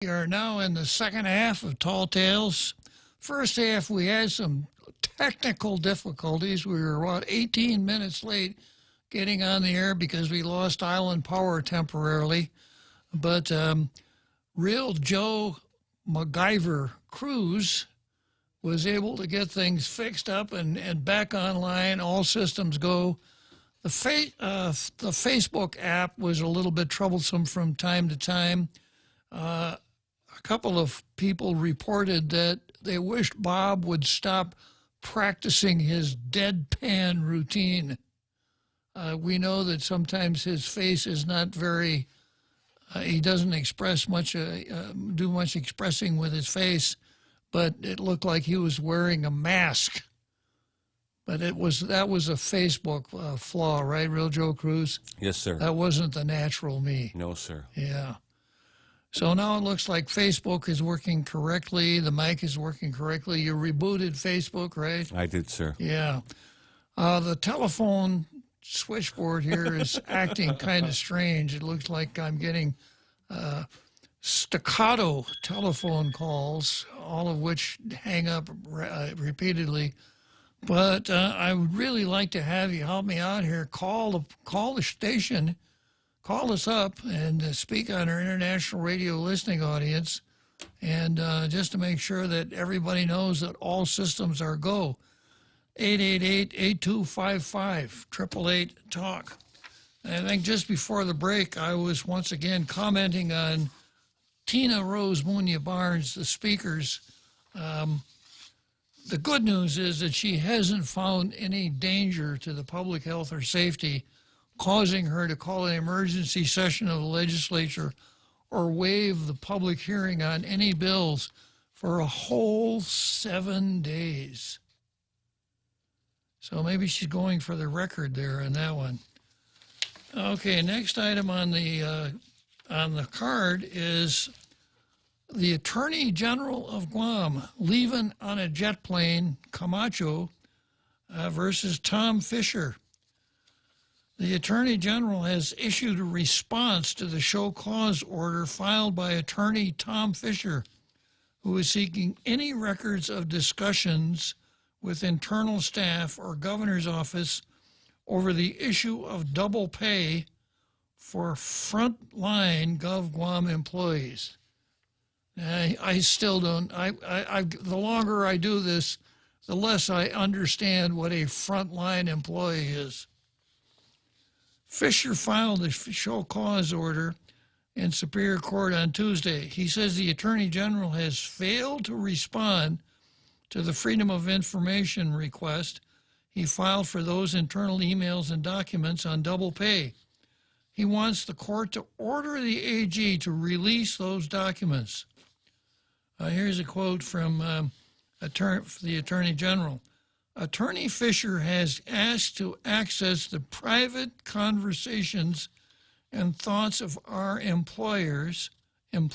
We are now in the second half of Tall Tales. First half, we had some technical difficulties. We were about 18 minutes late getting on the air because we lost island power temporarily. But real Joe MacGyver Cruz was able to get things fixed up and back online. All systems go. The Facebook app was a little bit troublesome from time to time. A couple of people reported that they wished Bob would stop practicing his deadpan routine. We know that sometimes his face is not very, he doesn't express much, do much expressing with his face, but it looked like he was wearing a mask. But that was a Facebook flaw, right, Real Joe Cruz? Yes, sir. That wasn't the natural me. No, sir. Yeah. So now it looks like Facebook is working correctly. The mic is working correctly. You rebooted Facebook, right? I did, sir. Yeah. The telephone switchboard here is acting kind of strange. It looks like I'm getting staccato telephone calls, all of which hang up repeatedly. But I would really like to have you help me out here. Call the station, call us up, and speak on our international radio listening audience, and just to make sure that everybody knows that all systems are go. 888-8255, 888-TALK. I think just before the break, I was once again commenting on Tina Rose Munya Barnes, the speakers. The good news is that she hasn't found any danger to the public health or safety causing her to call an emergency session of the legislature or waive the public hearing on any bills for a whole 7 days. So maybe she's going for the record there on that one. Okay, next item on the card is the Attorney General of Guam leaving on a jet plane, Camacho, versus Tom Fisher. The Attorney General has issued a response to the show cause order filed by Attorney Tom Fisher, who is seeking any records of discussions with internal staff or governor's office over the issue of double pay for frontline Gov Guam employees. I still don't, the longer I do this, the less I understand what a frontline employee is. Fisher filed a show cause order in Superior Court on Tuesday. He says the Attorney General has failed to respond to the Freedom of Information request he filed for those internal emails and documents on double pay. He wants the court to order the AG to release those documents. Here's a quote from the Attorney General. Attorney Fisher has asked to access the private conversations and thoughts of our employees, and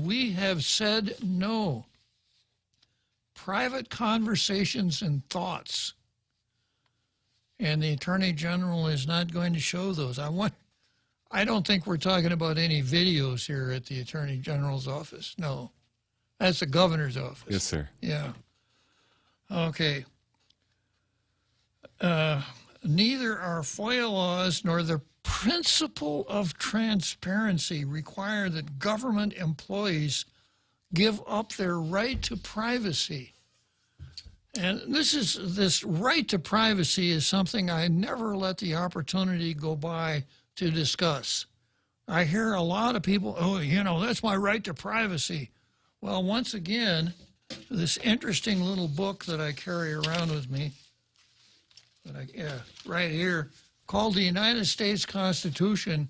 we have said no. Private conversations and thoughts. And the Attorney General is not going to show those. I don't think we're talking about any videos here at the Attorney General's office. No. That's the governor's office. Yes, sir. Yeah. Okay. Neither our FOIA laws nor the principle of transparency require that government employees give up their right to privacy. And this right to privacy is something I never let the opportunity go by to discuss. I hear a lot of people, that's my right to privacy. Well, once again, this interesting little book that I carry around with me, right here, called the United States Constitution.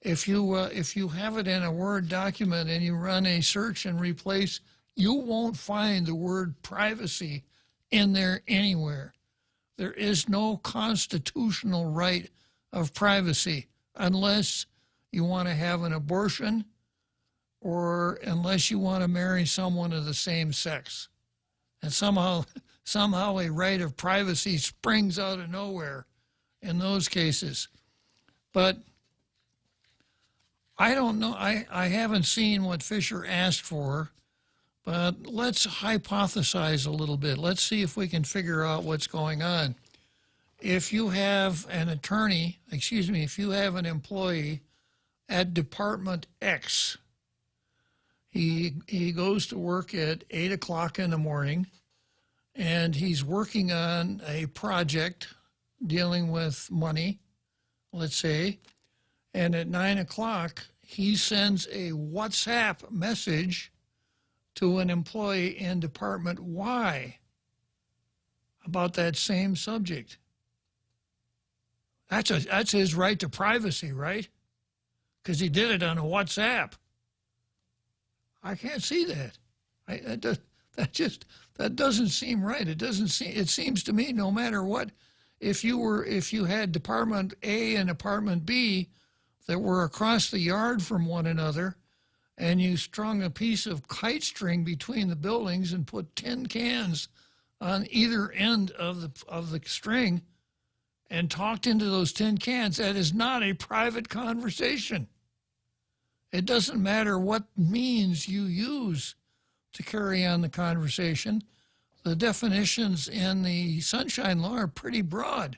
If you have it in a Word document and you run a search and replace, you won't find the word privacy in there anywhere. There is no constitutional right of privacy unless you want to have an abortion or unless you want to marry someone of the same sex. And somehow a right of privacy springs out of nowhere in those cases. But I don't know. I haven't seen what Fisher asked for, but let's hypothesize a little bit. Let's see if we can figure out what's going on. If you have an attorney, if you have an employee at Department X, he goes to work at 8 o'clock in the morning, and he's working on a project dealing with money, let's say, and at 9 o'clock, he sends a WhatsApp message to an employee in Department Y about that same subject. That's his right to privacy, right? Because he did it on a WhatsApp. I can't see that. That doesn't seem right. It seems to me, no matter what, if you had Department A and Department B that were across the yard from one another, and you strung a piece of kite string between the buildings and put tin cans on either end of the string and talked into those tin cans, that is not a private conversation. It doesn't matter what means you use to carry on the conversation. The definitions in the Sunshine Law are pretty broad.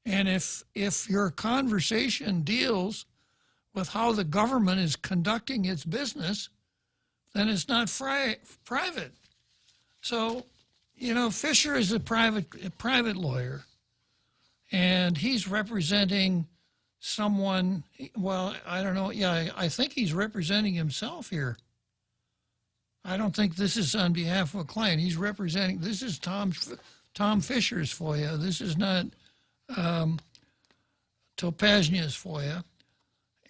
And if your conversation deals with how the government is conducting its business, then it's not private. So, Fisher is a private lawyer, and he's representing someone. Well, I don't know. Yeah, I think he's representing himself here. I don't think this is on behalf of a client. He's representing. This is Tom Fisher's FOIA. This is not Topaznia's FOIA.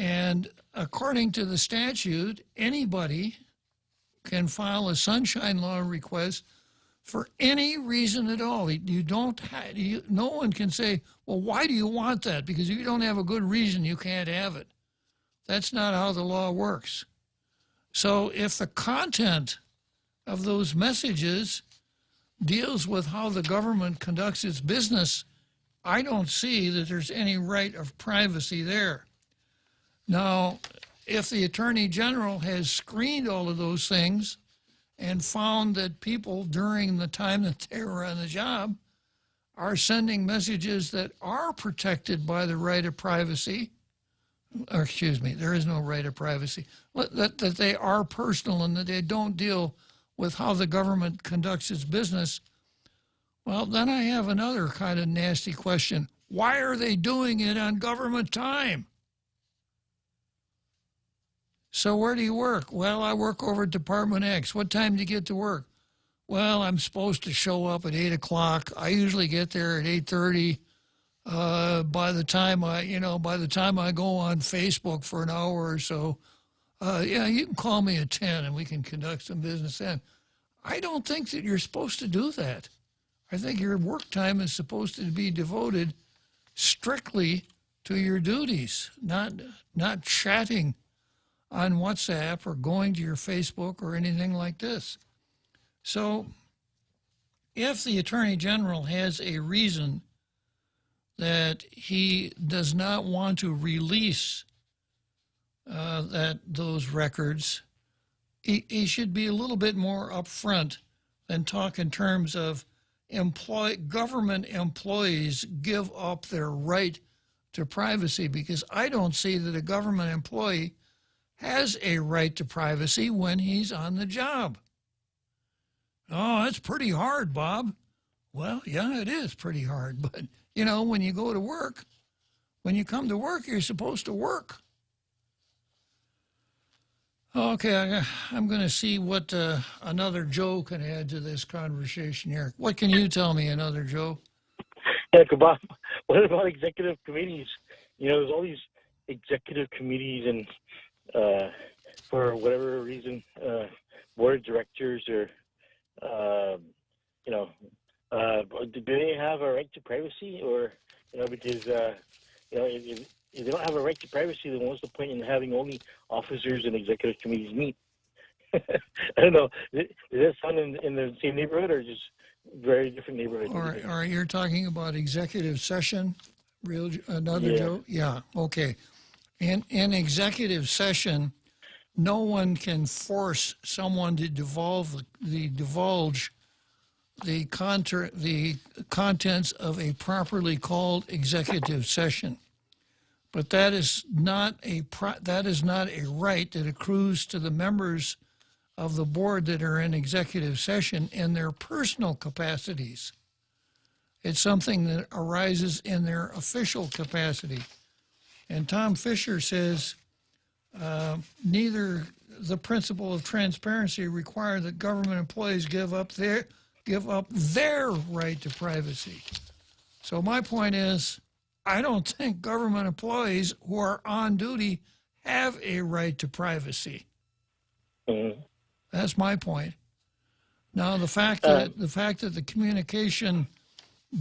And according to the statute, anybody can file a Sunshine Law request for any reason at all. No one can say, well, why do you want that? Because if you don't have a good reason, you can't have it. That's not how the law works. So if the content of those messages deals with how the government conducts its business, I don't see that there's any right of privacy there. Now, if the Attorney General has screened all of those things and found that people during the time that they were on the job are sending messages that are protected by the right of privacy, or excuse me, there is no right of privacy, that they are personal and that they don't deal with how the government conducts its business, well, then I have another kind of nasty question. Why are they doing it on government time? So where do you work? Well, I work over at Department X. What time do you get to work? Well, I'm supposed to show up at 8 o'clock. I usually get there at 8:30. By the time I go on Facebook for an hour or so, you can call me at 10 and we can conduct some business then. I don't think that you're supposed to do that. I think your work time is supposed to be devoted strictly to your duties, not chatting on WhatsApp or going to your Facebook or anything like this. So if the Attorney General has a reason that he does not want to release those records, he should be a little bit more upfront than talk in terms of government employees give up their right to privacy, because I don't see that a government employee has a right to privacy when he's on the job. Oh, that's pretty hard, Bob. Well, yeah, it is pretty hard. But, when you go to work, when you come to work, you're supposed to work. Okay, I'm going to see what another Joe can add to this conversation here. What can you tell me, another Joe? Yeah, Bob, what about executive committees? There's all these executive committees and for whatever reason, board of directors or, do they have a right to privacy? Or, because, if they don't have a right to privacy, then what's the point in having only officers and executive committees meet? I don't know. Does that sound in the same neighborhood or just very different neighborhoods? All right, you're talking about executive session? Another Yeah. Joe? Yeah, okay. In executive session, no one can force someone to divulge the contents of a properly called executive session. But that is not a right that accrues to the members of the board that are in executive session in their personal capacities. It's something that arises in their official capacity. And Tom Fisher says, neither the principle of transparency require that government employees give up their right to privacy. So my point is, I don't think government employees who are on duty have a right to privacy. Mm-hmm. That's my point. Now, the fact that the communication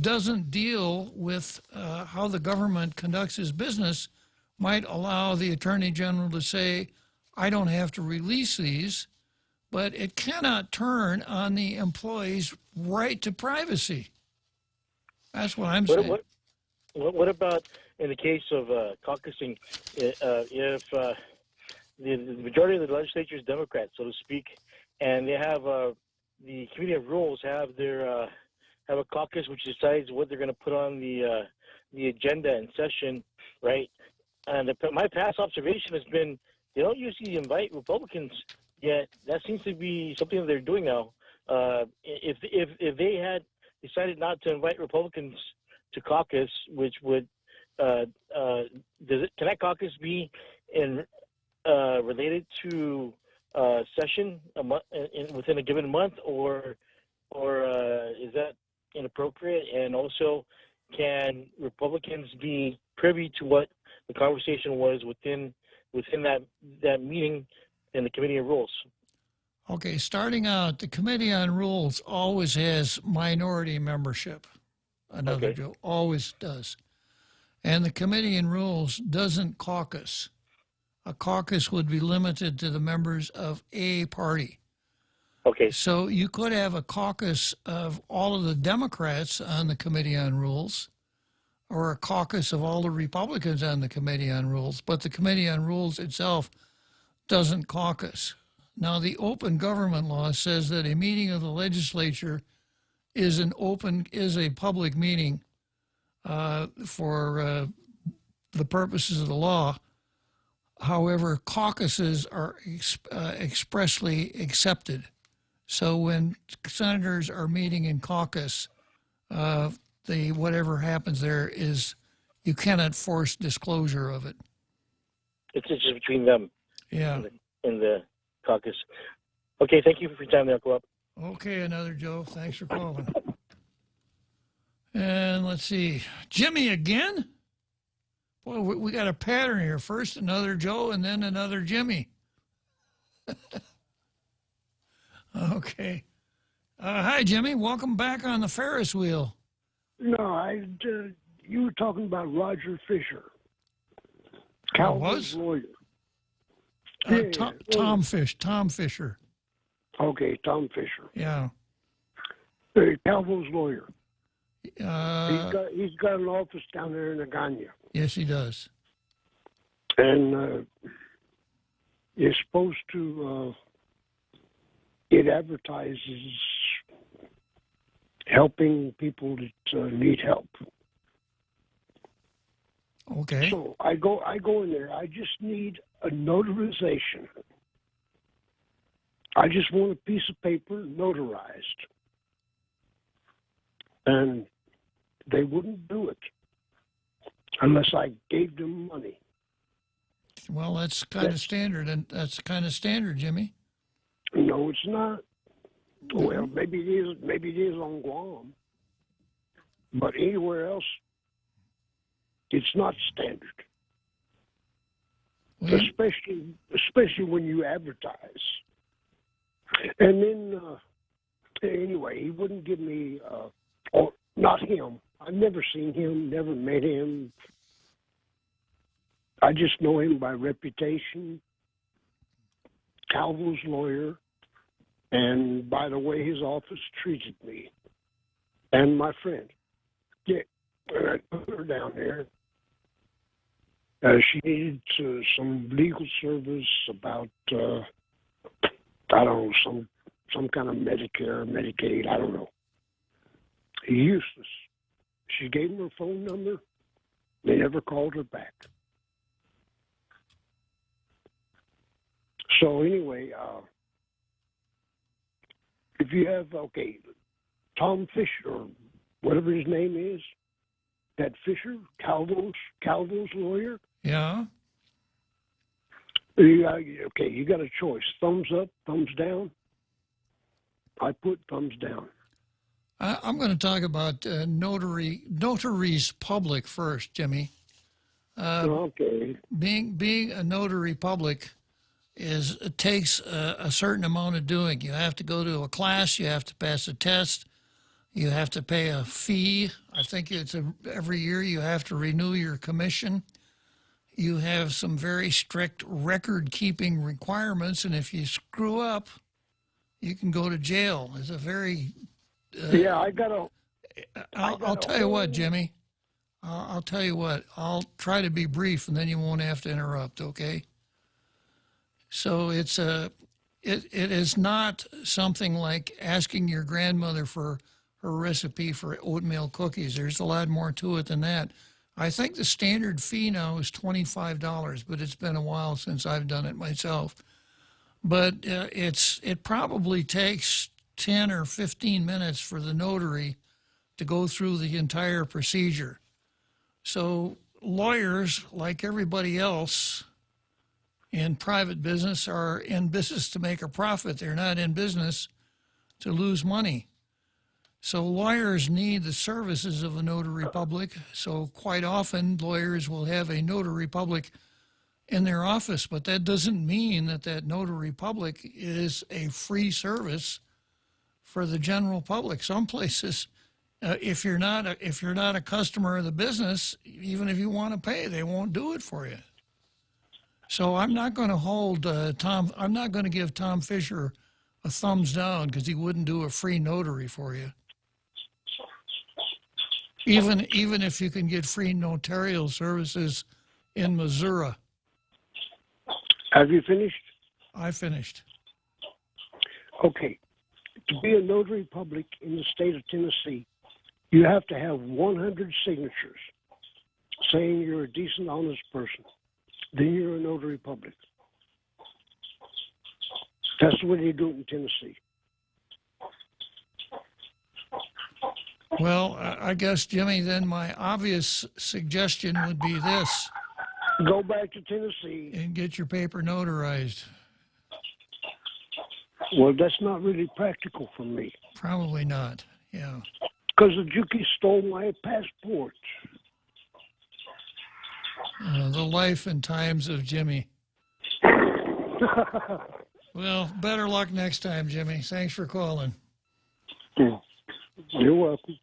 doesn't deal with how the government conducts its business might allow the Attorney General to say, I don't have to release these, but it cannot turn on the employee's right to privacy. That's what I'm saying. What about in the case of caucusing? If the majority of the legislature is Democrat, so to speak, and they have the Committee of Rules have their have a caucus which decides what they're going to put on the agenda in session, right? And my past observation has been they don't usually invite Republicans, yet that seems to be something that they're doing now. If they had decided not to invite Republicans to caucus, which would can that caucus be related to session within a given month, or is that inappropriate? And also, can Republicans be privy to what the conversation was within that meeting in the Committee of Rules? Okay, starting out, the Committee on Rules always has minority membership. Another Joe always does. And the Committee on Rules doesn't caucus. A caucus would be limited to the members of a party. Okay. So you could have a caucus of all of the Democrats on the Committee on Rules, or a caucus of all the Republicans on the Committee on Rules, but the Committee on Rules itself doesn't caucus. Now, the open government law says that a meeting of the legislature is a public meeting for the purposes of the law. However, caucuses are expressly accepted. So when senators are meeting in caucus, whatever happens there is you cannot force disclosure of it. It's just between them. Yeah. In the caucus. Okay, thank you for your time there, Co-op. Okay, another Joe. Thanks for calling. And let's see. Jimmy again? Boy, we got a pattern here. First another Joe and then another Jimmy. Okay. Hi, Jimmy. Welcome back on the Ferris wheel. No, you were talking about Roger Fisher. Calvin's lawyer. Tom Fisher. Okay, Tom Fisher. Yeah. Calvo's lawyer. He's got an office down there in Agana. Yes, he does. And you're supposed to it advertises helping people that need help. Okay. So I go in there. I just need a notarization. I just want a piece of paper notarized. And they wouldn't do it unless I gave them money. Well, that's kind of standard, and that's kind of standard, Jimmy. No, it's not. Well, maybe it is. Maybe it is on Guam, but anywhere else, it's not standard. Well, especially when you advertise. And then, anyway, he wouldn't give me. Or not him. I've never seen him. Never met him. I just know him by reputation. Calvo's lawyer, and by the way his office treated me and my friend. Yeah, when I put her down there, She needed some legal service about I don't know, some kind of Medicare, Medicaid, I don't know. Useless. She gave them her phone number. They never called her back. So anyway, if you have, Tom Fisher, or whatever his name is, that Fisher, Calvo's lawyer. Yeah. You got a choice. Thumbs up, thumbs down. I put thumbs down. I'm going to talk about notaries public first, Jimmy. Okay. Being a notary public it takes a certain amount of doing. You have to go to a class. You have to pass a test. You have to pay a fee. I think every year you have to renew your commission. You have some very strict record-keeping requirements, and if you screw up, you can go to jail. It's a very I'll tell you what, Jimmy. I'll tell you what. I'll try to be brief, and then you won't have to interrupt. Okay. So it is not something like asking your grandmother for her recipe for oatmeal cookies. There's a lot more to it than that. I think the standard fee now is $25, but it's been a while since I've done it myself. But it probably takes 10 or 15 minutes for the notary to go through the entire procedure. So lawyers, like everybody else in private business, are in business to make a profit. They're not in business to lose money. So lawyers need the services of a notary public. So quite often lawyers will have a notary public in their office, but that doesn't mean that notary public is a free service for the general public. Some places, if you're not a customer of the business, even if you want to pay, they won't do it for you. So I'm not going to hold I'm not going to give Tom Fisher a thumbs down because he wouldn't do a free notary for you. Even if you can get free notarial services in Missouri. Have you finished? I finished. Okay. To be a notary public in the state of Tennessee, you have to have 100 signatures saying you're a decent, honest person. Then you're a notary public. That's the way they do it in Tennessee. Well, I guess, Jimmy, then my obvious suggestion would be this. Go back to Tennessee. And get your paper notarized. Well, that's not really practical for me. Probably not, yeah. Because the Juki stole my passport. The life and times of Jimmy. Well, better luck next time, Jimmy. Thanks for calling. You're welcome.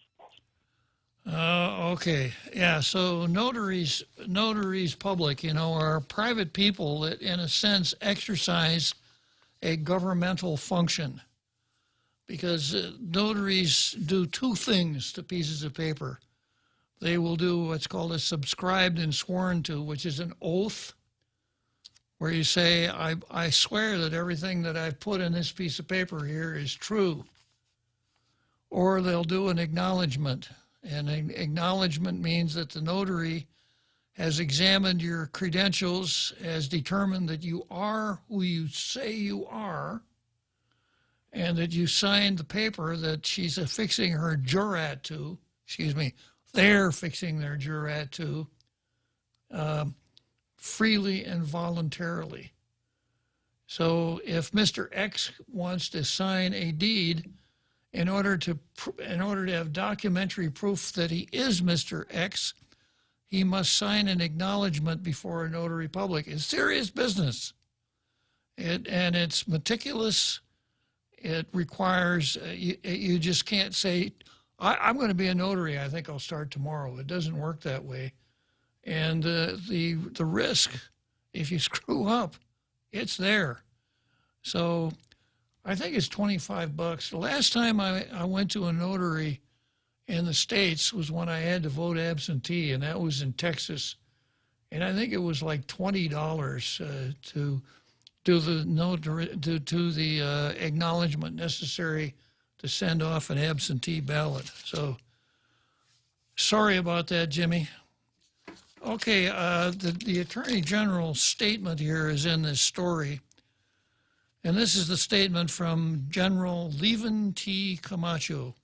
Okay. Yeah, so notaries public, are private people that, in a sense, exercise a governmental function. Because notaries do two things to pieces of paper. They will do what's called a subscribed and sworn to, which is an oath, where you say, I swear that everything that I've put in this piece of paper here is true. Or they'll do an acknowledgement. And an acknowledgement means that the notary has examined your credentials, has determined that you are who you say you are, and that you signed the paper that she's affixing her jurat to, they're fixing their jurat to, freely and voluntarily. So if Mr. X wants to sign a deed, in order to have documentary proof that he is Mr. X, he must sign an acknowledgement before a notary public. It's serious business. And it's meticulous. It requires, you just can't say, I'm going to be a notary. I think I'll start tomorrow. It doesn't work that way. And the risk, if you screw up, it's there. So I think it's $25. The last time I went to a notary in the States was when I had to vote absentee, and that was in Texas. and I think it was like $20 to do the acknowledgement necessary to send off an absentee ballot. So sorry about that, Jimmy. Okay, the Attorney General's statement here is in this story. And this is the statement from General Levin T. Camacho.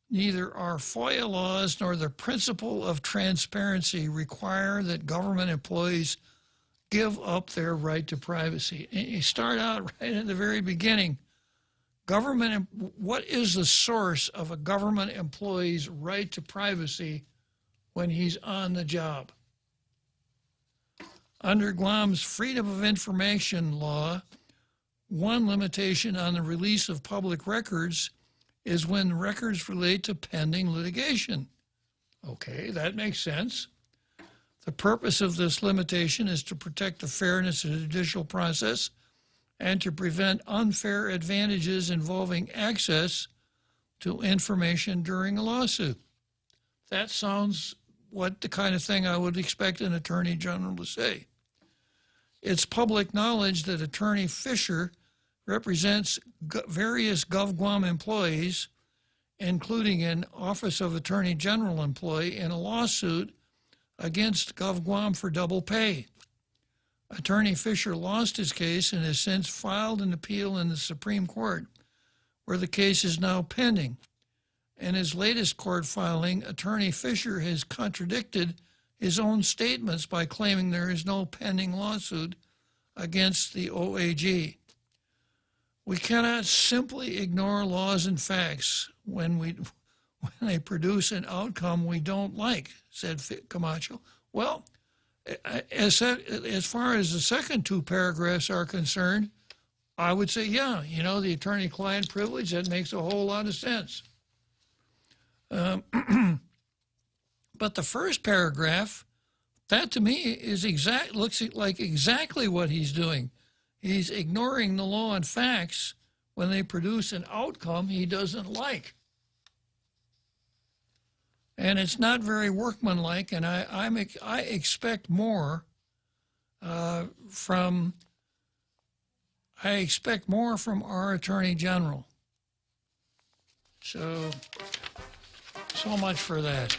Neither our FOIA laws nor the principle of transparency require that government employees give up their right to privacy. And you start out right at the very beginning. What is the source of a government employee's right to privacy when he's on the job? Under Guam's Freedom of Information law, one limitation on the release of public records is when records relate to pending litigation. Okay, that makes sense. The purpose of this limitation is to protect the fairness of the judicial process and to prevent unfair advantages involving access to information during a lawsuit. That sounds what the kind of thing I would expect an attorney general to say. It's public knowledge that Attorney Fisher represents various GovGuam employees, including an Office of Attorney General employee, in a lawsuit against GovGuam for double pay. Attorney Fisher lost his case and has since filed an appeal in the Supreme Court, where the case is now pending. In his latest court filing, Attorney Fisher has contradicted his own statements by claiming there is no pending lawsuit against the OAG. We cannot simply ignore laws and facts when they produce an outcome we don't like, said Camacho. Well, as far as the second two paragraphs are concerned, I would say, yeah, the attorney-client privilege, that makes a whole lot of sense. But the first paragraph, that to me looks like exactly what he's doing. He's ignoring the law and facts when they produce an outcome he doesn't like. And it's not very workmanlike, and I expect more from our Attorney General. So much for that.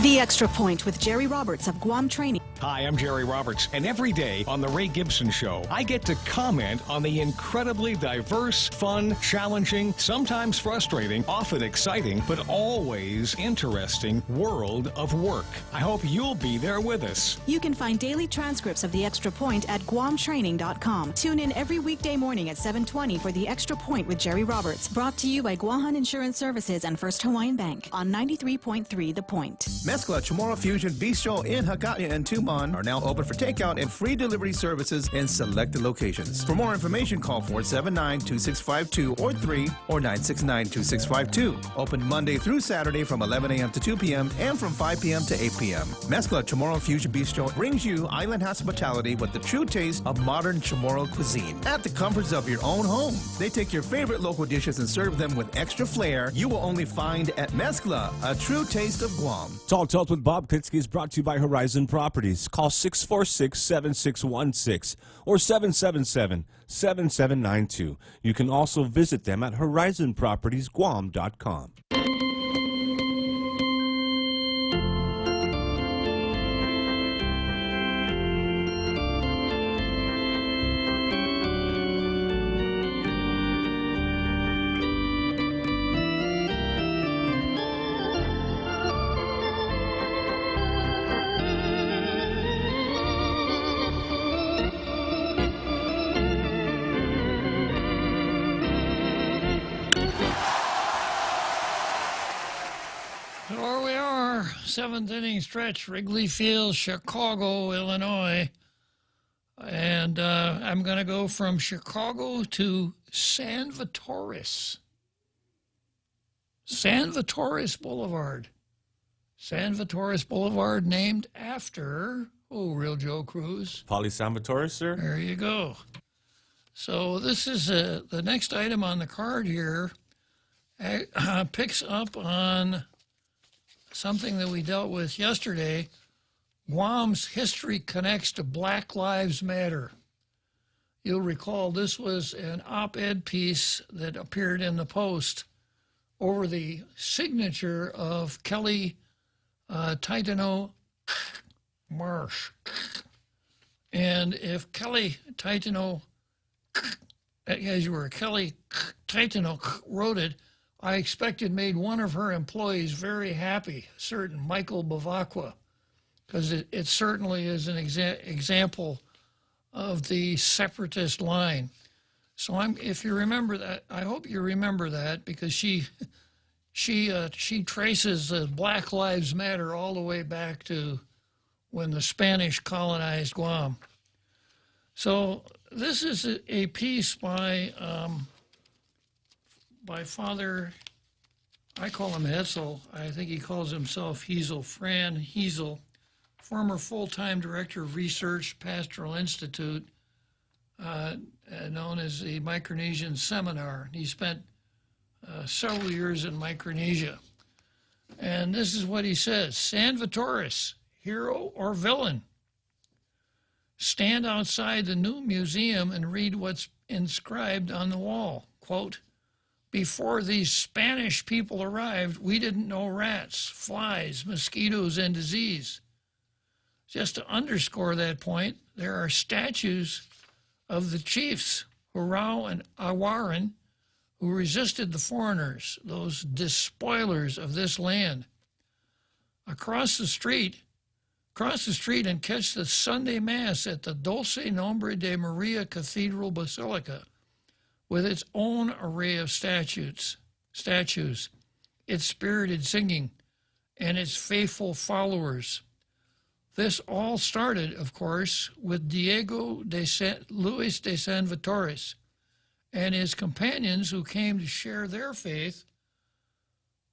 The Extra Point with Jerry Roberts of Guam Training. Hi, I'm Jerry Roberts, and every day on The Ray Gibson Show, I get to comment on the incredibly diverse, fun, challenging, sometimes frustrating, often exciting, but always interesting world of work. I hope you'll be there with us. You can find daily transcripts of The Extra Point at guamtraining.com. Tune in every weekday morning at 7:20 for The Extra Point with Jerry Roberts, brought to you by Guahan Insurance Services and First Hawaiian Bank on 93.3 The Point. Mezcla Chamorro Fusion Bistro in Hakaʻi and Tumon are now open for takeout and free delivery services in selected locations. For more information, call 479-2652 or 969-2652. Open Monday through Saturday from 11 a.m. to 2 p.m. and from 5 p.m. to 8 p.m. Mezcla Chamorro Fusion Bistro brings you island hospitality with the true taste of modern Chamorro cuisine at the comforts of your own home. They take your favorite local dishes and serve them with extra flair you will only find at Mezcla, a true taste of Guam. Talk with Bob Klitzkie is brought to you by Horizon Properties. Call 646-7616 or 777-7792. You can also visit them at horizonpropertiesguam.com. Seventh inning stretch, Wrigley Field, Chicago, Illinois. And I'm going to go from Chicago to San Vitores. San Vitores Boulevard. San Vitores Boulevard named after, real Joe Cruz. Pauly San Vitores, sir. There you go. So this is the next item on the card here. Picks up on something that we dealt with yesterday. Guam's history connects to Black Lives Matter. You'll recall this was an op-ed piece that appeared in the Post over the signature of Kelly Titano Marsh. And if Kelly Titano, as you were, Kelly Titano wrote it, I expect it made one of her employees very happy, certain Michael Bavacqua, because it certainly is an example of the separatist line. So if you remember that, I hope you remember that, because she traces Black Lives Matter all the way back to when the Spanish colonized Guam. So this is a piece by Father, I call him Hetzel, I think he calls himself Hezel, Fran Hezel, former full-time director of research, Pastoral Institute, known as the Micronesian Seminar. He spent several years in Micronesia. And this is what he says: San Vittoris, hero or villain? Stand outside the new museum and read what's inscribed on the wall. Quote, before these Spanish people arrived, we didn't know rats, flies, mosquitoes, and disease. Just to underscore that point, there are statues of the chiefs, Hurrao and Awaran, who resisted the foreigners, those despoilers of this land. Across the street and catch the Sunday Mass at the Dulce Nombre de Maria Cathedral Basilica with its own array of statues, its spirited singing, and its faithful followers. This all started, of course, with Diego Luis de San Vittoris and his companions who came to share their faith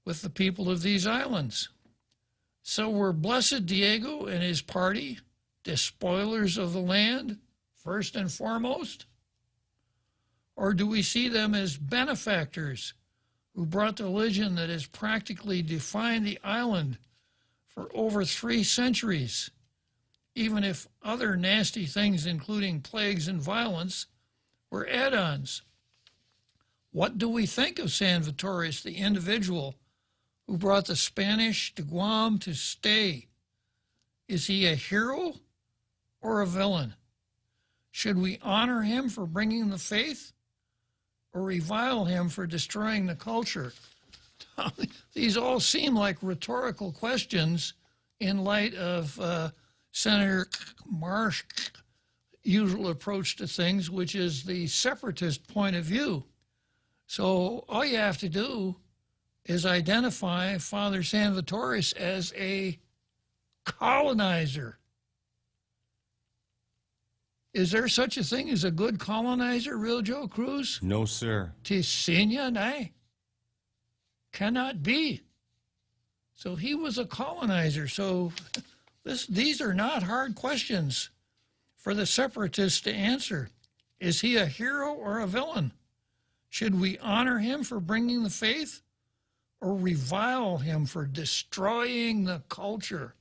with the people of these islands. So were Blessed Diego and his party despoilers of the land, first and foremost? Or do we see them as benefactors who brought the religion that has practically defined the island for over 3 centuries, even if other nasty things, including plagues and violence, were add-ons? What do we think of San Vittoris, the individual who brought the Spanish to Guam to stay? Is he a hero or a villain? Should we honor him for bringing the faith or revile him for destroying the culture? These all seem like rhetorical questions in light of Senator Marsh's usual approach to things, which is the separatist point of view. So all you have to do is identify Father San Vittoris as a colonizer. Is there such a thing as a good colonizer, Real Joe Cruz? No, sir. Tisenia, nay. Cannot be. So he was a colonizer. So these are not hard questions for the separatists to answer. Is he a hero or a villain? Should we honor him for bringing the faith or revile him for destroying the culture?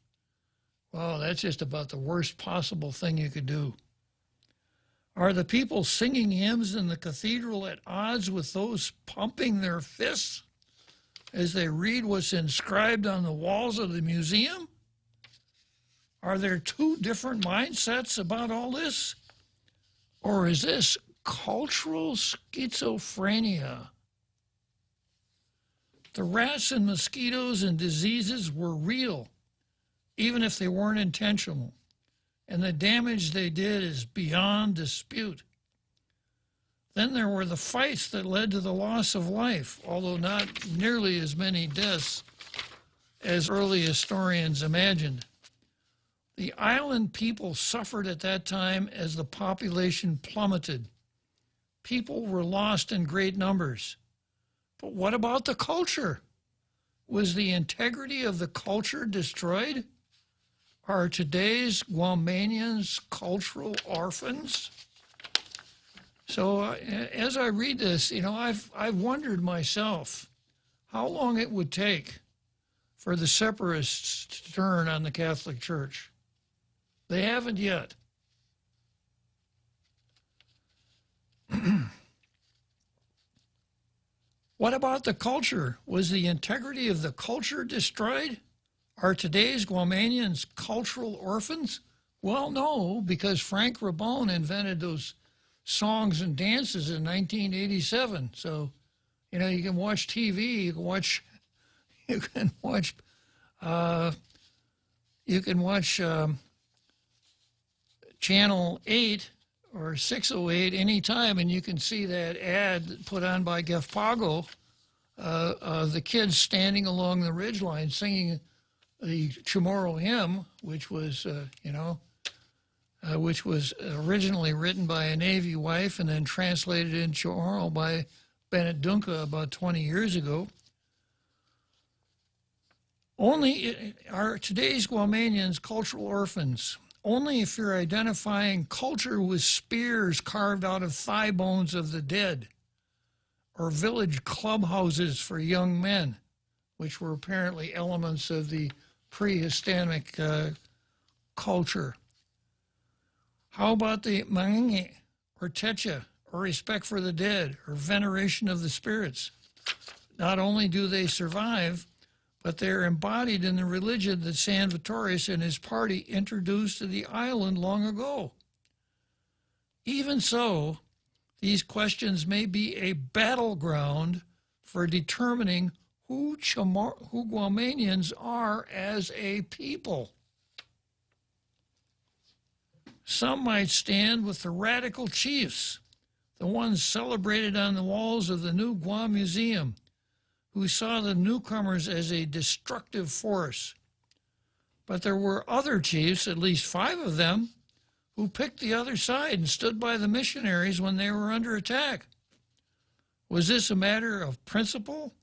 Well, that's just about the worst possible thing you could do. Are the people singing hymns in the cathedral at odds with those pumping their fists as they read what's inscribed on the walls of the museum? Are there 2 different mindsets about all this? Or is this cultural schizophrenia? The rats and mosquitoes and diseases were real, even if they weren't intentional, and the damage they did is beyond dispute. Then there were the fights that led to the loss of life, although not nearly as many deaths as early historians imagined. The island people suffered at that time as the population plummeted. People were lost in great numbers. But what about the culture? Was the integrity of the culture destroyed? Are today's Guamanians cultural orphans? So as I read this, I've wondered myself how long it would take for the separatists to turn on the Catholic Church. They haven't yet. What about the culture? Was the integrity of the culture destroyed? Are today's Guamanians cultural orphans? Well, no, because Frank Rabone invented those songs and dances in 1987. So, you know, you can watch TV, you can watch Channel 8 or 608 anytime, and you can see that ad put on by Gefpago, the kids standing along the ridgeline singing the Chamorro hymn, which was, which was originally written by a Navy wife and then translated in Chamorro by Bennett Dunca about 20 years ago. Are today's Guamanians cultural orphans? Only if you're identifying culture with spears carved out of thigh bones of the dead, or village clubhouses for young men, which were apparently elements of the prehistoric culture. How about the mangi, or techa, or respect for the dead, or veneration of the spirits? Not only do they survive, but they're embodied in the religion that San Vittorius and his party introduced to the island long ago. Even so, these questions may be a battleground for determining who Guamanians are as a people. Some might stand with the radical chiefs, the ones celebrated on the walls of the new Guam Museum, who saw the newcomers as a destructive force. But there were other chiefs, at least 5 of them, who picked the other side and stood by the missionaries when they were under attack. Was this a matter of principle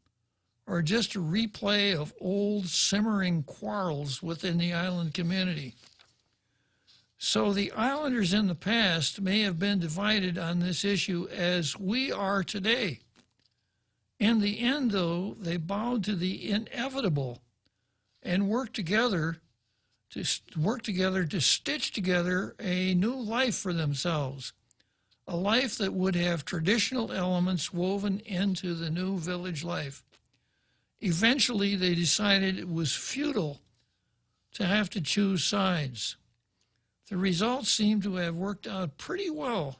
or just a replay of old simmering quarrels within the island community? So the islanders in the past may have been divided on this issue as we are today. In the end, though, they bowed to the inevitable and worked together to stitch together a new life for themselves, a life that would have traditional elements woven into the new village life. Eventually, they decided it was futile to have to choose sides. The results seem to have worked out pretty well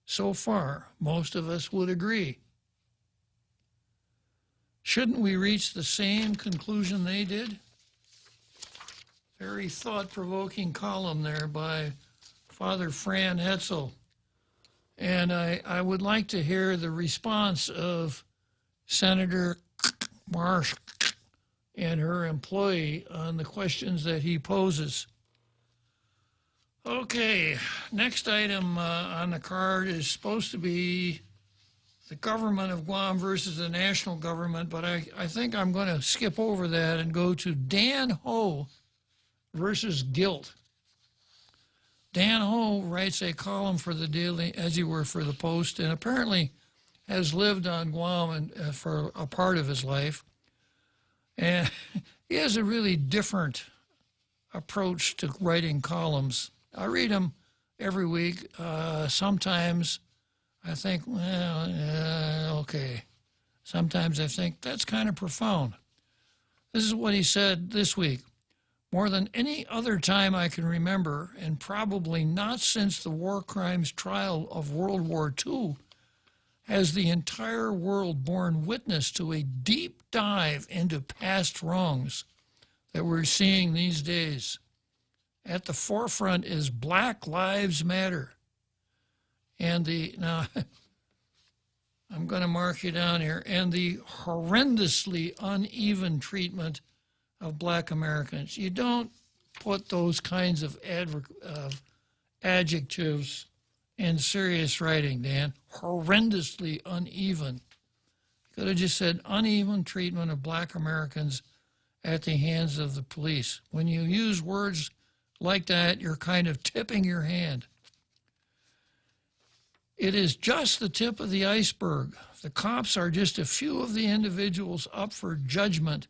so far, most of us would agree. Shouldn't we reach the same conclusion they did? Very thought-provoking column there by Father Fran Hetzel. And I would like to hear the response of Senator Marsh and her employee on the questions that he poses. Okay, next item on the card is supposed to be the government of Guam versus the national government, but I think I'm going to skip over that and go to Dan Ho versus guilt. Dan Ho writes a column for the Daily, as he were for the Post, and apparently has lived on Guam for a part of his life. And he has a really different approach to writing columns. I read them every week. Sometimes I think, well, okay. Sometimes I think that's kind of profound. This is what he said this week. More than any other time I can remember, and probably not since the war crimes trial of World War II, has the entire world borne witness to a deep dive into past wrongs that we're seeing these days. At the forefront is Black Lives Matter. And now, I'm going to mark you down here, and the horrendously uneven treatment of Black Americans. You don't put those kinds of adjectives in serious writing, Dan. Horrendously uneven. You could have just said uneven treatment of Black Americans at the hands of the police. When you use words like that, you're kind of tipping your hand. It is just the tip of the iceberg. The cops are just a few of the individuals up for judgment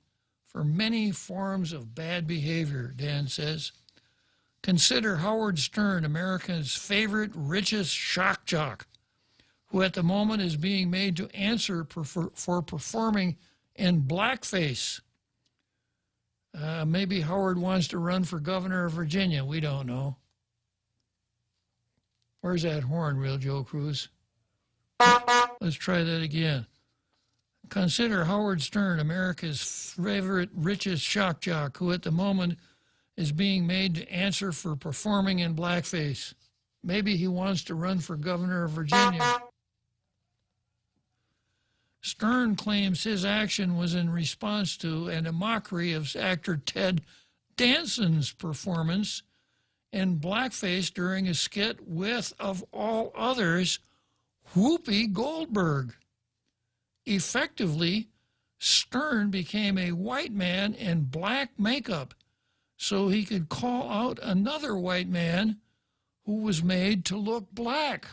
for many forms of bad behavior, Dan says. Consider Howard Stern, America's favorite, richest shock jock, who at the moment is being made to answer for performing in blackface. Maybe Howard wants to run for governor of Virginia. We don't know. Where's that horn, Real Joe Cruz? Let's try that again. Consider Howard Stern, America's favorite, richest shock jock, who at the moment is being made to answer for performing in blackface. Maybe he wants to run for governor of Virginia. Stern claims his action was in response to and a mockery of actor Ted Danson's performance in blackface during a skit with, of all others, Whoopi Goldberg. Effectively, Stern became a white man in black makeup so he could call out another white man who was made to look black.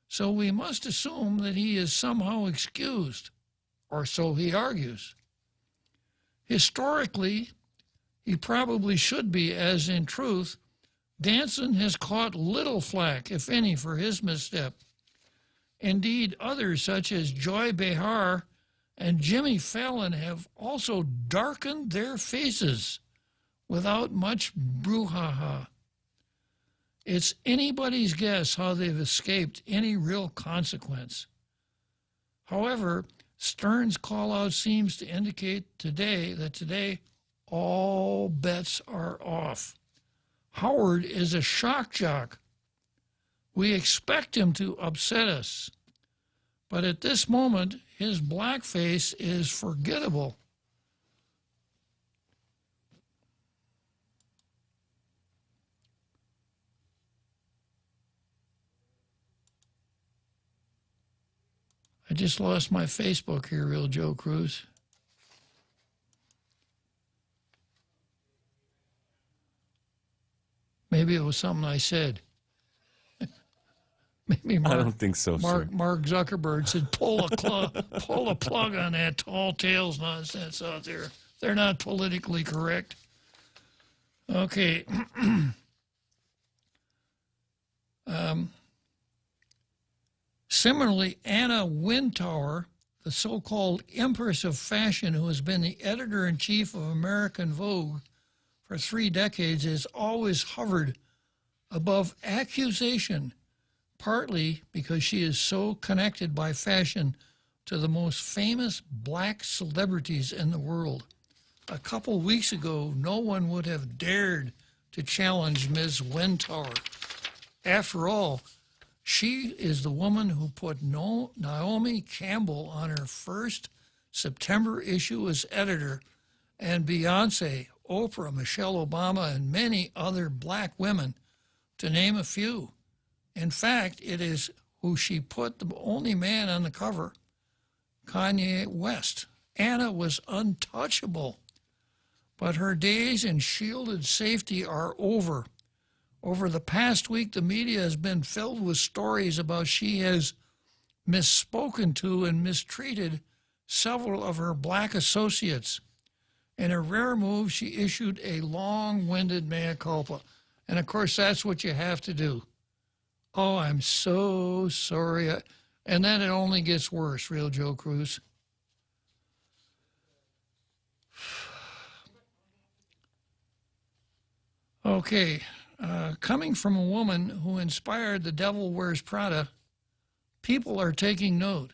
So we must assume that he is somehow excused, or so he argues. Historically, he probably should be, as in truth, Danson has caught little flack, if any, for his misstep. Indeed, others such as Joy Behar and Jimmy Fallon have also darkened their faces without much brouhaha. It's anybody's guess how they've escaped any real consequence. However, Stern's call-out seems to indicate that today all bets are off. Howard is a shock jock. We expect him to upset us. But at this moment, his blackface is forgettable. I just lost my Facebook here, Real Joe Cruz. Maybe it was something I said. Maybe I don't think so, sir. Mark Zuckerberg said, pull a plug on that tall tales nonsense out there. They're not politically correct. Okay. Similarly, Anna Wintour, the so-called Empress of Fashion, who has been the editor-in-chief of American Vogue for 3 decades, has always hovered above accusation, partly because she is so connected by fashion to the most famous black celebrities in the world. A couple weeks ago, no one would have dared to challenge Ms. Wintour. After all, she is the woman who put Naomi Campbell on her first September issue as editor, and Beyonce, Oprah, Michelle Obama, and many other black women, to name a few. In fact, it is who she put the only man on the cover, Kanye West. Anna was untouchable, but her days in shielded safety are over. Over the past week, the media has been filled with stories about she has misspoken to and mistreated several of her black associates. In a rare move, she issued a long-winded mea culpa. And of course, that's what you have to do. Oh, I'm so sorry. And then it only gets worse, Real Joe Cruz. Okay. Coming from a woman who inspired The Devil Wears Prada, people are taking note.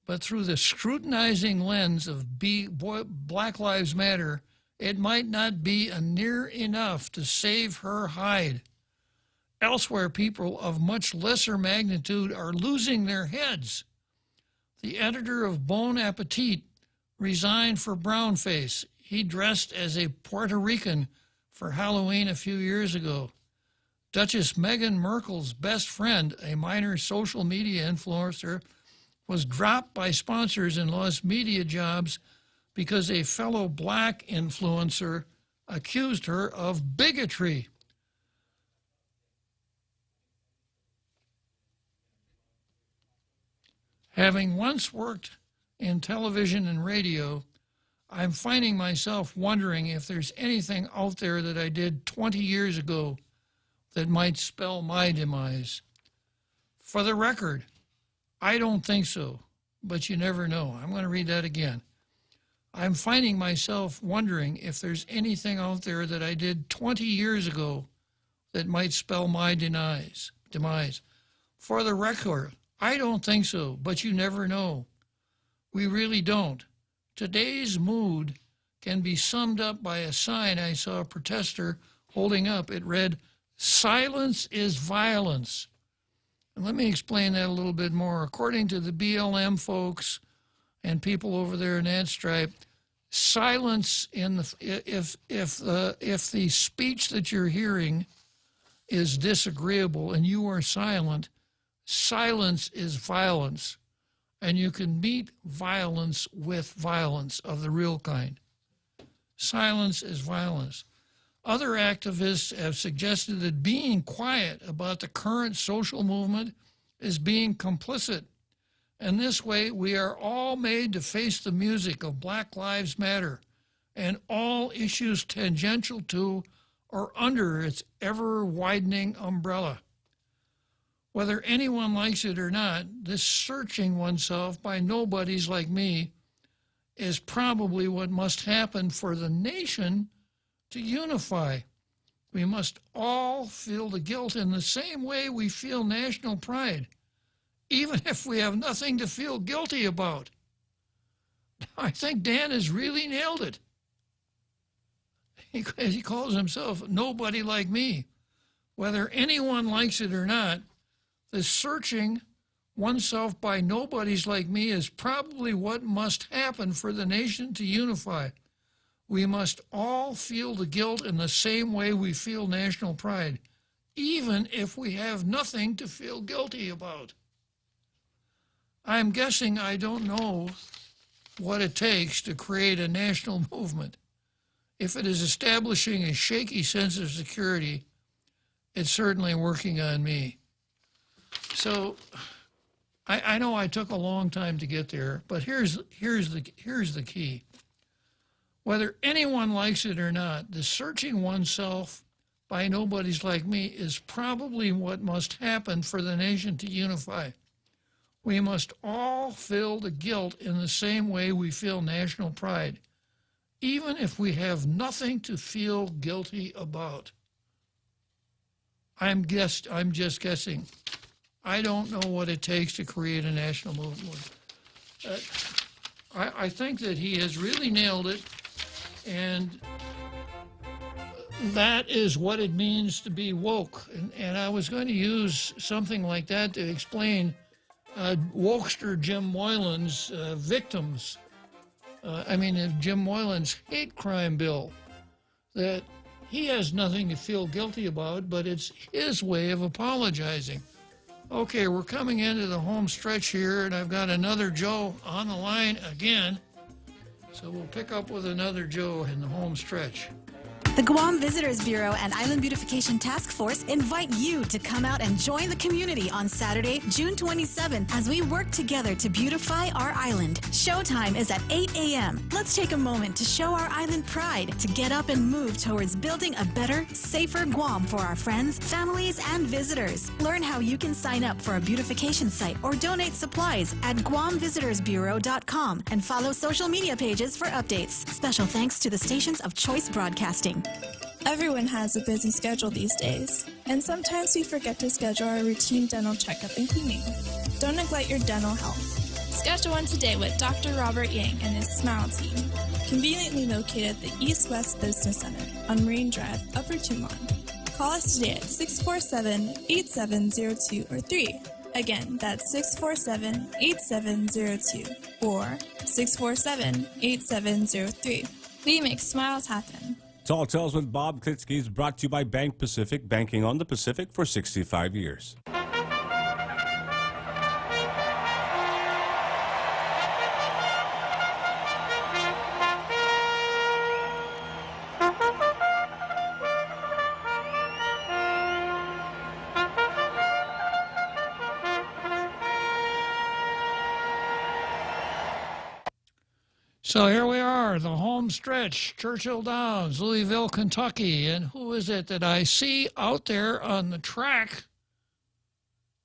But through the scrutinizing lens of Black Lives Matter, it might not be near enough to save her hide. Elsewhere, people of much lesser magnitude are losing their heads. The editor of Bon Appetit resigned for brownface. He dressed as a Puerto Rican for Halloween a few years ago. Duchess Meghan Markle's best friend, a minor social media influencer, was dropped by sponsors and lost media jobs because a fellow black influencer accused her of bigotry. Having once worked in television and radio, I'm finding myself wondering if there's anything out there that I did 20 years ago that might spell my demise. For the record, I don't think so, but you never know. I'm going to read that again. I'm finding myself wondering if there's anything out there that I did 20 years ago that might spell my demise. For the record, I don't think so, but you never know. We really don't. Today's mood can be summed up by a sign I saw a protester holding up. It read, "Silence is violence." And let me explain that a little bit more. According to the BLM folks and people over there in that stripe, silence in the if the speech that you're hearing is disagreeable and you are silent, silence is violence. And you can meet violence with violence of the real kind. Silence is violence. Other activists have suggested that being quiet about the current social movement is being complicit. And this way, we are all made to face the music of Black Lives Matter and all issues tangential to or under its ever-widening umbrella. Whether anyone likes it or not, this searching oneself by nobodies like me is probably what must happen for the nation to unify. We must all feel the guilt in the same way we feel national pride, even if we have nothing to feel guilty about. I think Dan has really nailed it. He calls himself nobody like me. Whether anyone likes it or not, the searching oneself by nobodies like me is probably what must happen for the nation to unify. We must all feel the guilt in the same way we feel national pride, even if we have nothing to feel guilty about. I'm guessing I don't know what it takes to create a national movement. If it is establishing a shaky sense of security, it's certainly working on me. So I know I took a long time to get there, but here's the key. Whether anyone likes it or not, the searching oneself by nobodies like me is probably what must happen for the nation to unify. We must all feel the guilt in the same way we feel national pride, even if we have nothing to feel guilty about. I'm just guessing. I don't know what it takes to create a national movement. I think that he has really nailed it, and that is what it means to be woke. And I was going to use something like that to explain wokester Jim Moylan's victims. Jim Moylan's hate crime bill, that he has nothing to feel guilty about, but it's his way of apologizing. Okay, we're coming into the home stretch here, and I've got another Joe on the line again. So we'll pick up with another Joe in the home stretch. The Guam Visitors Bureau and Island Beautification Task Force invite you to come out and join the community on Saturday, June 27th, as we work together to beautify our island. Showtime is at 8 a.m. Let's take a moment to show our island pride, to get up and move towards building a better, safer Guam for our friends, families, and visitors. Learn how you can sign up for a beautification site or donate supplies at GuamVisitorsBureau.com and follow social media pages for updates. Special thanks to the stations of Choice Broadcasting. Everyone has a busy schedule these days, and sometimes we forget to schedule our routine dental checkup and cleaning. Don't neglect your dental health. Schedule one today with Dr. Robert Yang and his Smile Team, conveniently located at the East West Business Center on Marine Drive, Upper Tumon. Call us today at 647-8702 or 3. Again, that's 647-8702 or 647-8703. We make smiles happen. Tall Tales with Bob Klitzkie is brought to you by Bank Pacific, banking on the Pacific for 65 years. So here we are. are, the home stretch, Churchill Downs, Louisville, Kentucky. And who is it that I see out there on the track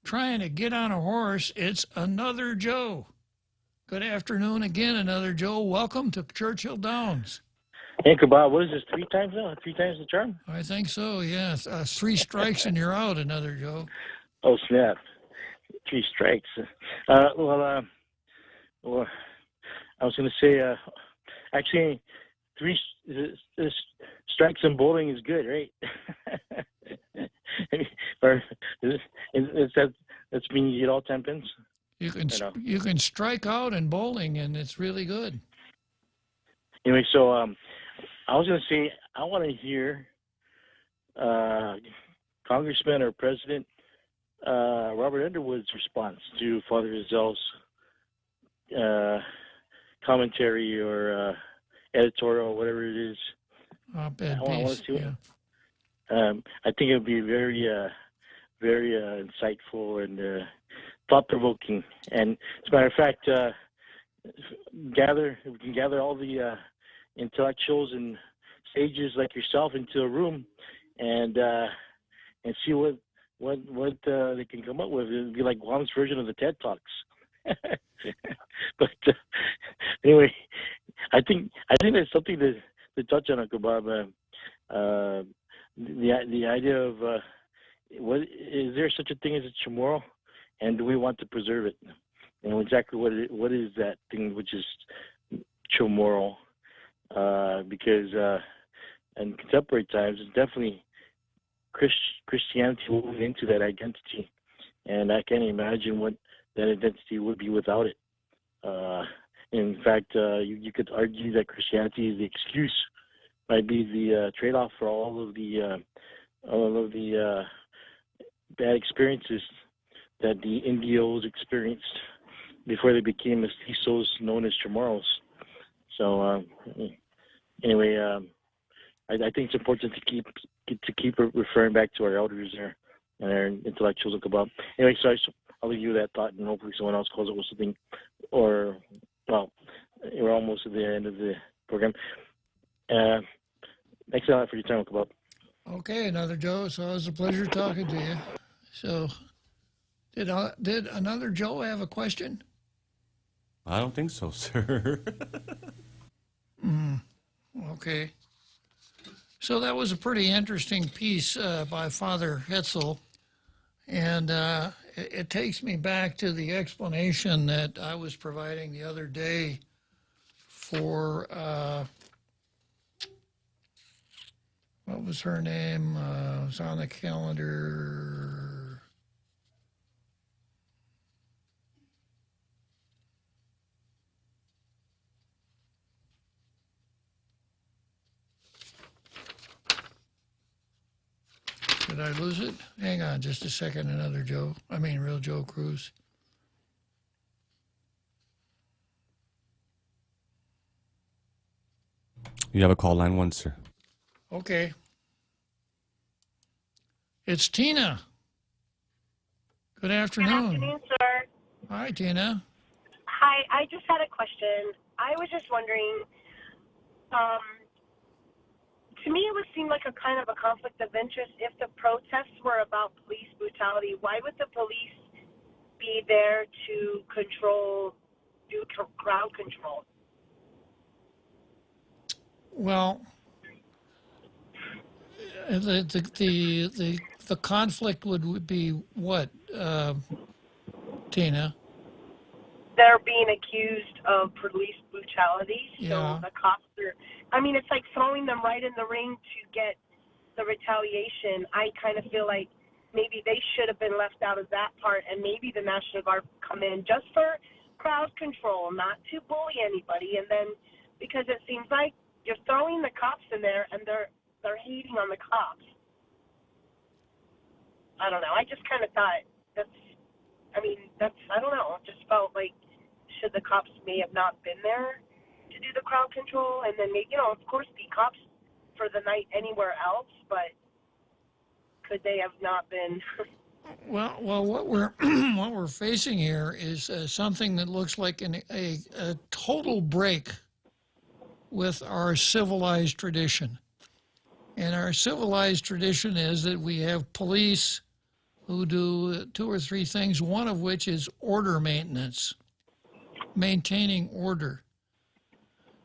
trying to get on a horse? It's Another Joe. Good afternoon again, Another Joe. Welcome to Churchill Downs. Hey, Bob, what is this, 3 times now? 3 times the charm? I think so, yes. 3 strikes and you're out, Another Joe. Oh, snap. 3 strikes. Well, I was going to say, actually, 3 strikes in bowling is good, right? Or that's mean you get all 10 pins? You can strike out in bowling, and it's really good. Anyway, so I was going to say, I want to hear Congressman or President Robert Underwood's response to Father Rizal's commentary or editorial, whatever it is. Op-ed I want piece, to see it. yeah. I think it would be very, very insightful and thought-provoking. And as a matter of fact, we can gather all the intellectuals and sages like yourself into a room and see what they can come up with. It would be like Guam's version of the TED Talks. But anyway, I think that's something to touch on, Uncle Bob. The idea of what is there such a thing as a Chamorro, and do we want to preserve it? And exactly what is that thing which is Chamorro? Because in contemporary times, it's definitely Christianity moving into that identity, and I can't imagine what that identity would be without it. In fact, you could argue that Christianity is the excuse, might be the trade-off for all of the bad experiences that the Indios experienced before they became mestizos known as Chamorros. So anyway, I think it's important to keep referring back to our elders there and our intellectuals of Kabab. Anyway, so I'll leave you with that thought, and hopefully someone else calls it with something. Or, well, we're almost at the end of the program. Thanks a lot for your time, Kabab. Okay, Another Joe. So it was a pleasure talking to you. So, did Another Joe have a question? I don't think so, sir. Okay. So that was a pretty interesting piece by Father Hetzel, and it takes me back to the explanation that I was providing the other day for, what was her name? It was on the calendar. Did I lose it? Hang on just a second, Real Joe Cruz. You have a call line 1, sir. Okay. It's Tina. Good afternoon. Good afternoon, sir. Hi, Tina. Hi, I just had a question. I was just wondering, to me it would seem like a kind of a conflict of interest if the protests were about police brutality. Why would the police be there to do crowd control? Well, the conflict would be what, Tina? They're being accused of police brutality, Yeah. so the cops are, it's like throwing them right in the ring to get the retaliation. I kind of feel like maybe they should have been left out of that part, and maybe the National Guard come in just for crowd control, not to bully anybody. And then, because it seems like you're throwing the cops in there, and they're hating on the cops. I don't know. I just kind of thought I don't know. It just felt like should the cops may have not been there to do the crowd control, and then maybe, of course, be cops for the night anywhere else, but could they have not been? Well, what we're facing here is something that looks like a total break with our civilized tradition. And our civilized tradition is that we have police who do 2 or 3 things, one of which is order maintenance, maintaining order.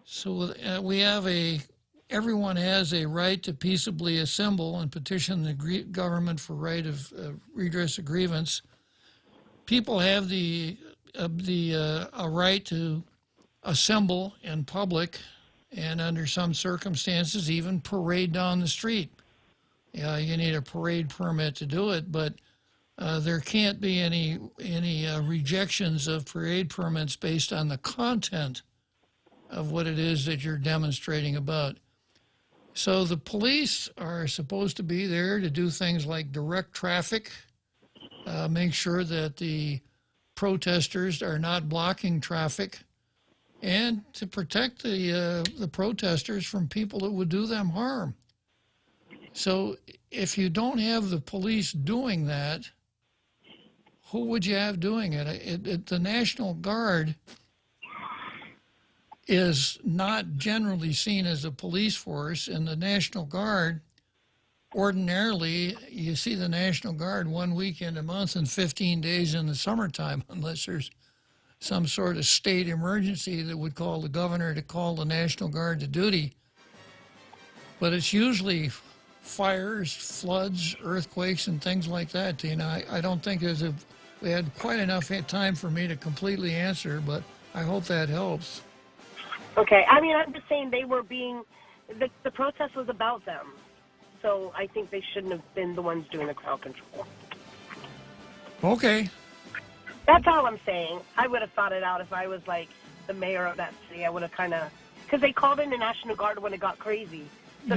So we have everyone has a right to peaceably assemble and petition the government for right of redress of grievance. People have a right to assemble in public and under some circumstances even parade down the street. Yeah, you need a parade permit to do it, but there can't be any rejections of parade permits based on the content of what it is that you're demonstrating about. So the police are supposed to be there to do things like direct traffic, make sure that the protesters are not blocking traffic, and to protect the protesters from people that would do them harm. So if you don't have the police doing that, who would you have doing it? The National Guard is not generally seen as a police force, and the National Guard, ordinarily, you see the National Guard 1 weekend a month and 15 days in the summertime, unless there's some sort of state emergency that would call the governor to call the National Guard to duty. But it's usually fires, floods, earthquakes, and things like that, Tina. I don't think we had quite enough time for me to completely answer, but I hope that helps. Okay, I mean, I'm just saying the protest was about them. So I think they shouldn't have been the ones doing the crowd control. Okay. That's all I'm saying. I would have thought it out if I was like the mayor of that city. I would have because they called in the National Guard when it got crazy. So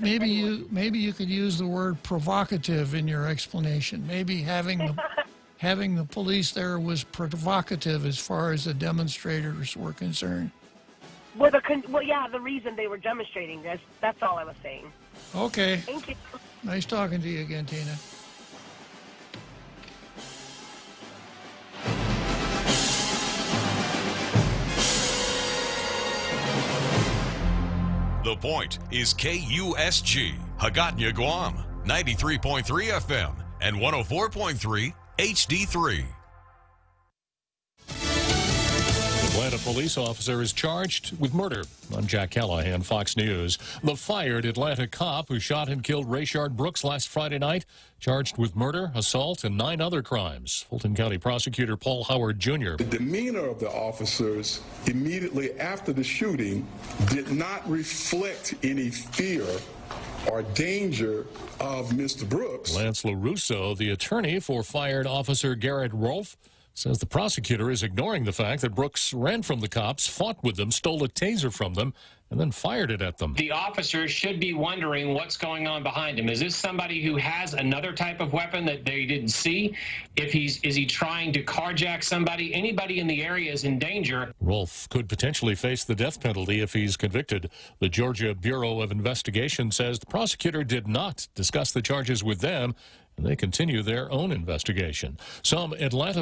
maybe you could use the word provocative in your explanation. Maybe having the police there was provocative as far as the demonstrators were concerned. Well, the reason they were demonstrating, that's all I was saying. Okay. Thank you. Nice talking to you again, Tina. The Point is KUSG, Hagåtña, Guam, 93.3 FM and 104.3 HD3. Atlanta police officer is charged with murder. I'm Jack Callahan, Fox News. The fired Atlanta cop who shot and killed Rayshard Brooks last Friday night, charged with murder, assault, and 9 other crimes. Fulton County Prosecutor Paul Howard Jr. The demeanor of the officers immediately after the shooting did not reflect any fear or danger of Mr. Brooks. Lance LaRusso, the attorney for fired Officer Garrett Rolfe, says the prosecutor is ignoring the fact that Brooks ran from the cops, fought with them, stole a taser from them, and then fired it at them. The officers should be wondering what's going on behind him. Is this somebody who has another type of weapon that they didn't see? Is he trying to carjack somebody? Anybody in the area is in danger. Rolfe could potentially face the death penalty if he's convicted. The Georgia Bureau of Investigation says the prosecutor did not discuss the charges with them, and they continue their own investigation. Some Atlanta